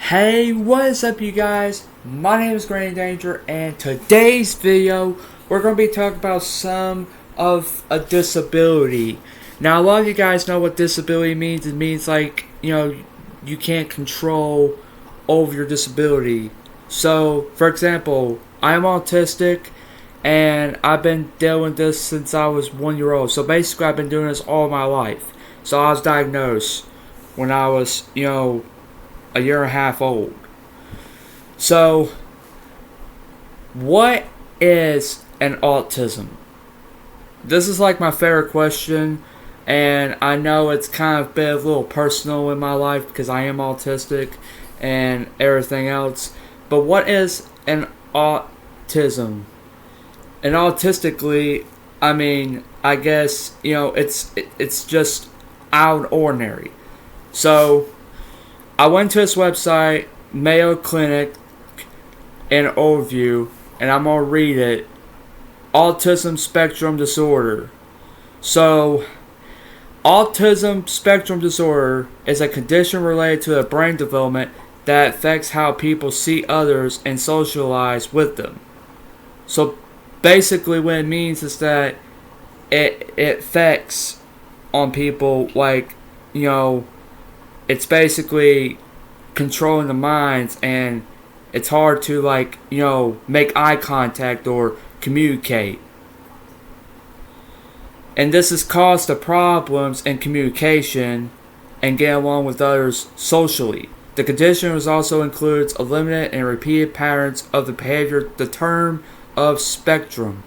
Hey, what is up, you guys? My name is Granny Danger, and today's video we're going to be talking about some of a disability. Now, a lot of you guys know what disability means. It means you can't control over your disability. So, for example, I'm autistic, and I've been dealing with this since I was 1 year old. So basically, I've been doing this all my life. So I was diagnosed when I was, a year and a half old. So, what is an autism? This is like my favorite question, and I know it's kind of been a little personal in my life because I am autistic and everything else. But what is an autism? And autistically, I guess it's just out of ordinary. So I went to this website, Mayo Clinic, an overview, and I'm going to read it. Autism spectrum disorder. So, autism spectrum disorder is a condition related to the brain development that affects how people see others and socialize with them. So, basically what it means is that it affects on people it's basically controlling the minds, and it's hard to make eye contact or communicate. And this has caused the problems in communication and getting along with others socially. The condition also includes a limited and repeated patterns of the behavior, the term of spectrum.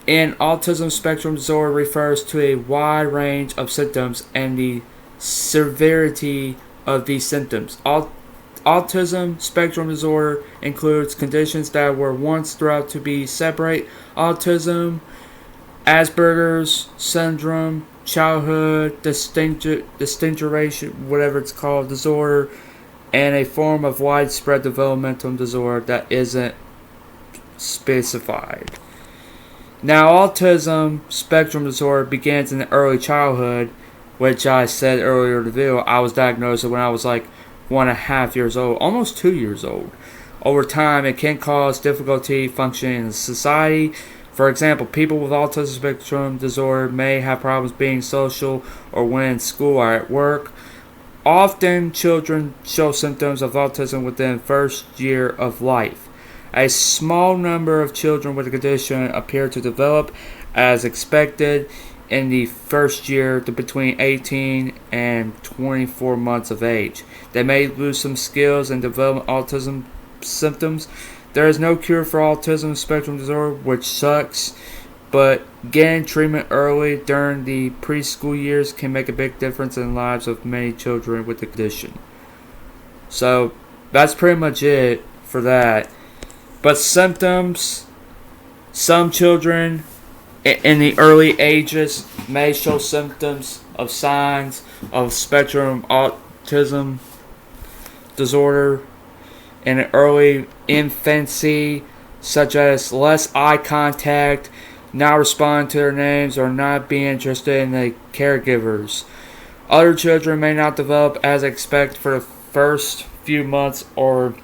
In autism spectrum disorder refers to a wide range of symptoms and the severity of these symptoms. Autism spectrum disorder includes conditions that were once thought to be separate: autism, Asperger's syndrome, childhood distinction, whatever it's called, disorder, and a form of widespread developmental disorder that isn't specified. Now, autism spectrum disorder begins in early childhood, which I said earlier in the video. I was diagnosed when I was 1.5 years old, almost 2 years old. Over time, it can cause difficulty functioning in society. For example, people with autism spectrum disorder may have problems being social or when in school or at work. Often, children show symptoms of autism within the first year of life. A small number of children with the condition appear to develop as expected in the first year to between 18 and 24 months of age. They may lose some skills and develop autism symptoms. There is no cure for autism spectrum disorder, which sucks, but getting treatment early during the preschool years can make a big difference in the lives of many children with the condition. So that's pretty much it for that. But symptoms, some children in the early ages may show symptoms of signs of spectrum autism disorder in early infancy, such as less eye contact, not responding to their names, or not being interested in the caregivers. Other children may not develop as expected for the first few months or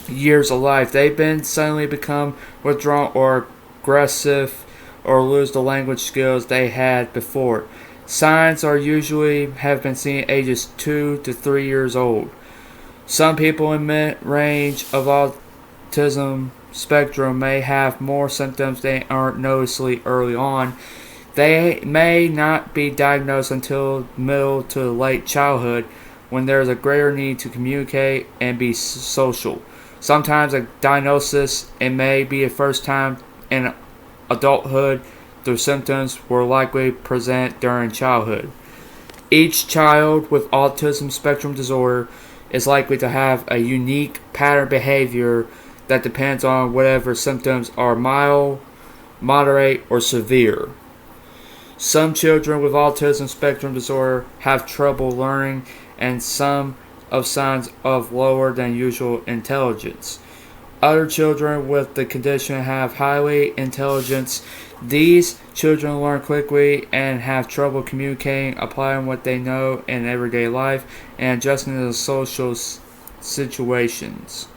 years of life. They then suddenly become withdrawn or aggressive, or lose the language skills they had before. Signs are usually have been seen at ages 2 to 3 years old. Some people in mid-range of autism spectrum may have more symptoms that aren't noticeably early on. They may not be diagnosed until middle to late childhood, when there is a greater need to communicate and be social. Sometimes a diagnosis, it may be a first time in adulthood. Their symptoms were likely present during childhood. Each child with autism spectrum disorder is likely to have a unique pattern of behavior that depends on whatever symptoms are mild, moderate, or severe. Some children with autism spectrum disorder have trouble learning, and some of signs of lower than usual intelligence. Other children with the condition have highly intelligence. These children learn quickly and have trouble communicating, applying what they know in everyday life, and adjusting to the social situations.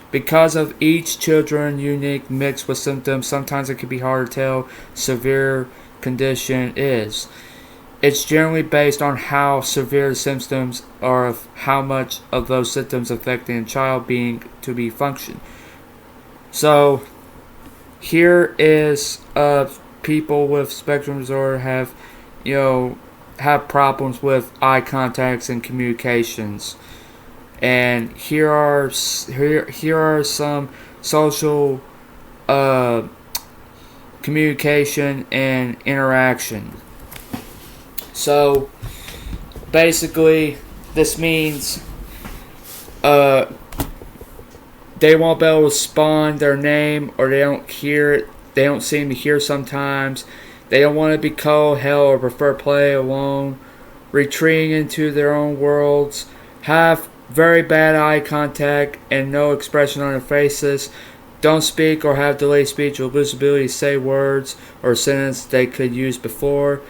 Because of each children unique mix with symptoms, sometimes it can be hard to tell severe condition is. It's generally based on how severe the symptoms are, of how much of those symptoms affecting a child being to be function. So here is people with spectrum disorder have problems with eye contacts and communications. And here are some social communication and interaction. So basically, this means they won't be able to spawn their name, or they don't hear it. They don't seem to hear sometimes. They don't want to be called, held, or prefer play alone. Retreating into their own worlds. Have very bad eye contact and no expression on their faces. Don't speak or have delayed speech or lose ability to say words or sentences they could use before.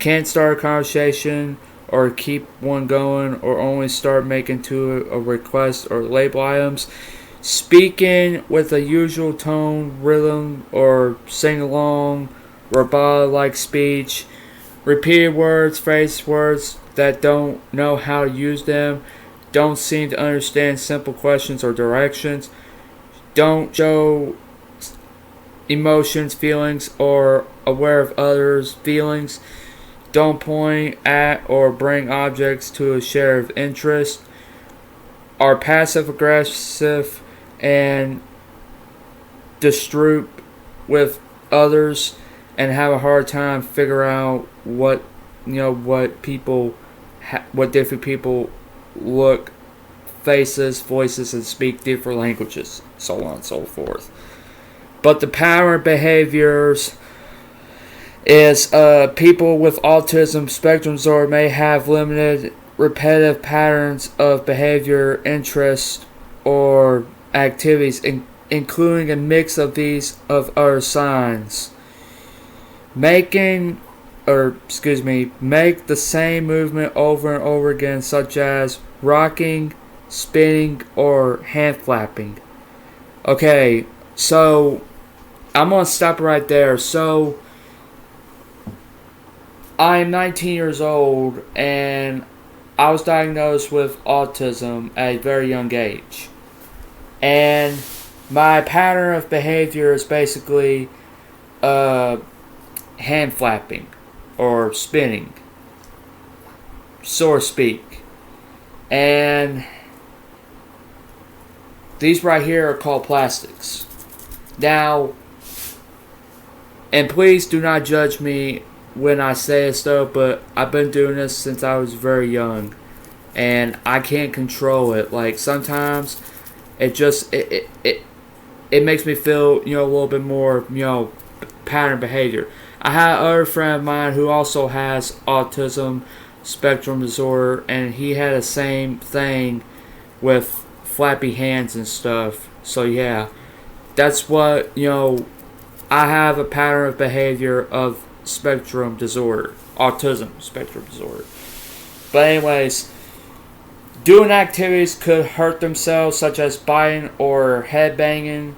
Can't start a conversation or keep one going, or only start making to a request or label items. Speaking with a usual tone, rhythm, or sing along, robotic-like speech. Repeated words, phrase words that don't know how to use them. Don't seem to understand simple questions or directions. Don't show emotions, feelings, or aware of others' feelings. Don't point at or bring objects to a share of interest. Are passive aggressive and distraught with others, and have a hard time figure out what different people look, faces, voices, and speak different languages, so on and so forth. But the pattern behaviors is people with autism spectrum disorder may have limited repetitive patterns of behavior, interest, or activities, including a mix of these of other signs. Make the same movement over and over again, such as rocking, spinning, or hand flapping. Okay, so I'm going to stop right there. So I'm 19 years old, and I was diagnosed with autism at a very young age. And my pattern of behavior is basically hand flapping or spinning, so to speak. And these right here are called plastics. Now, and please do not judge me when I say this though, but I've been doing this since I was very young, and I can't control it. Like sometimes it makes me feel a little bit more pattern behavior. I had another friend of mine who also has autism spectrum disorder, and he had the same thing with flappy hands and stuff. So yeah, that's what I have a pattern of behavior of spectrum disorder, autism spectrum disorder. But anyways, doing activities could hurt themselves, such as biting or head banging.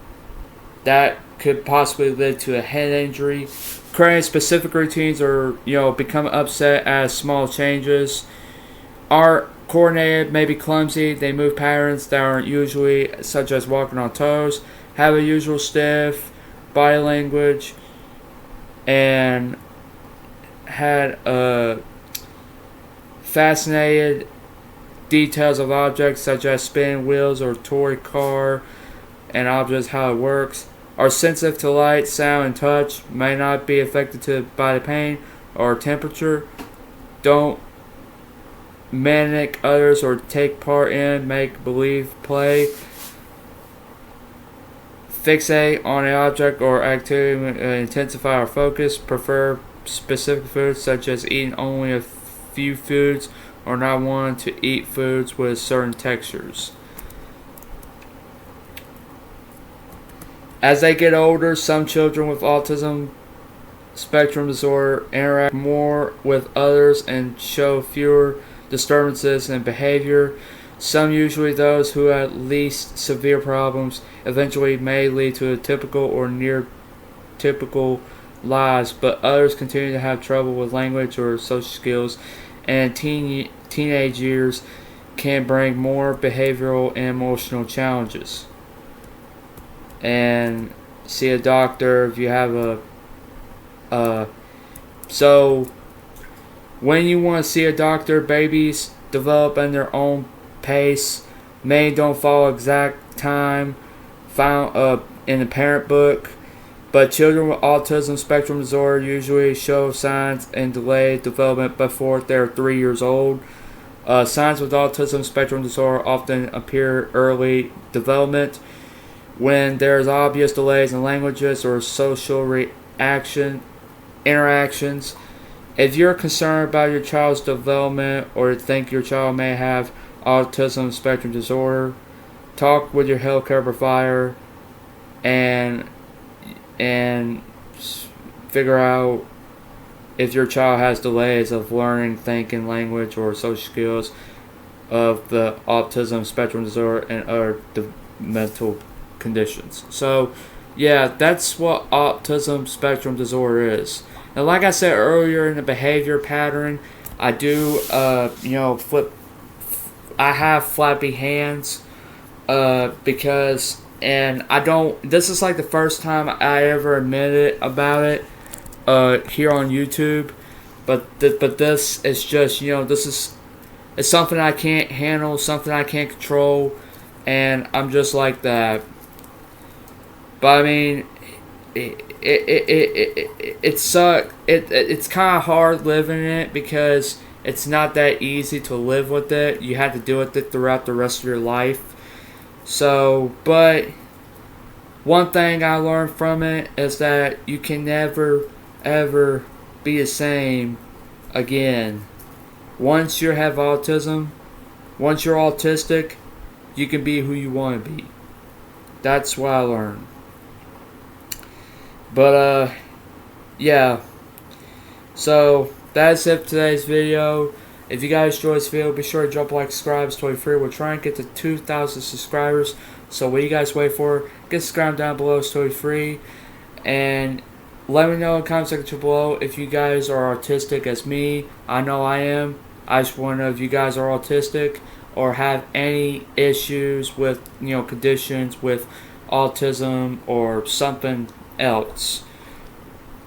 That could possibly lead to a head injury. Creating specific routines, or become upset at small changes. Aren't coordinated, maybe clumsy. They move patterns that aren't usually, such as walking on toes. Have a usual stiff body language, and had fascinated details of objects, such as spinning wheels or toy car, and objects, how it works. Are sensitive to light, sound, and touch. May not be affected by the pain or temperature. Don't mimic others or take part in make-believe play. Fixate on an object or activity, intensify or focus. Prefer specific foods, such as eating only a few foods, or not wanting to eat foods with certain textures. As they get older, some children with autism spectrum disorder interact more with others and show fewer disturbances in behavior. Some, usually those who have least severe problems, eventually may lead to a typical or near typical lives, but others continue to have trouble with language or social skills, and teenage years can bring more behavioral and emotional challenges. And see a doctor if you have so when you want to see a doctor, babies develop in their own pace. Many don't follow exact time found in the parent book, but children with autism spectrum disorder usually show signs and delayed development before they're 3 years old. Signs with autism spectrum disorder often appear early development when there's obvious delays in languages or social interactions. If you're concerned about your child's development or think your child may have autism spectrum disorder, talk with your healthcare provider and figure out if your child has delays of learning, thinking, language, or social skills of the autism spectrum disorder and other mental conditions. So, yeah, that's what autism spectrum disorder is. Now, like I said earlier in the behavior pattern, I do, I have flappy hands, because, and I don't, this is like the first time I ever admitted about it, here on YouTube, but this is just, it's something I can't handle, something I can't control, and I'm just like that. But I mean, it sucks. It's kind of hard living it because it's not that easy to live with it. You have to deal with it throughout the rest of your life. So, but one thing I learned from it is that you can never ever be the same again. Once you have autism, once you're autistic, you can be who you want to be. That's what I learned. But yeah. So that's it for today's video. If you guys enjoyed this video, be sure to drop a like, subscribe. It's totally free. We're trying to get to 2,000 subscribers. So what do you guys wait for? Get subscribed down below. It's totally free. And let me know in the comment section below if you guys are autistic as me. I know I am. I just want to know if you guys are autistic or have any issues with, conditions with autism or something else.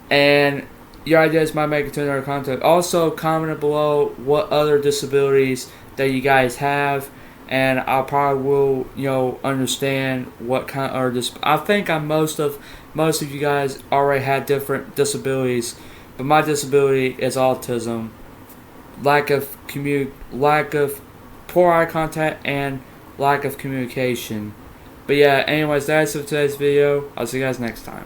And your ideas might make it to another content. Also, comment below what other disabilities that you guys have, and I probably will, understand what kind of I think most of you guys already had different disabilities, but my disability is autism, lack of poor eye contact, and lack of communication. But yeah, anyways, that's it for today's video. I'll see you guys next time.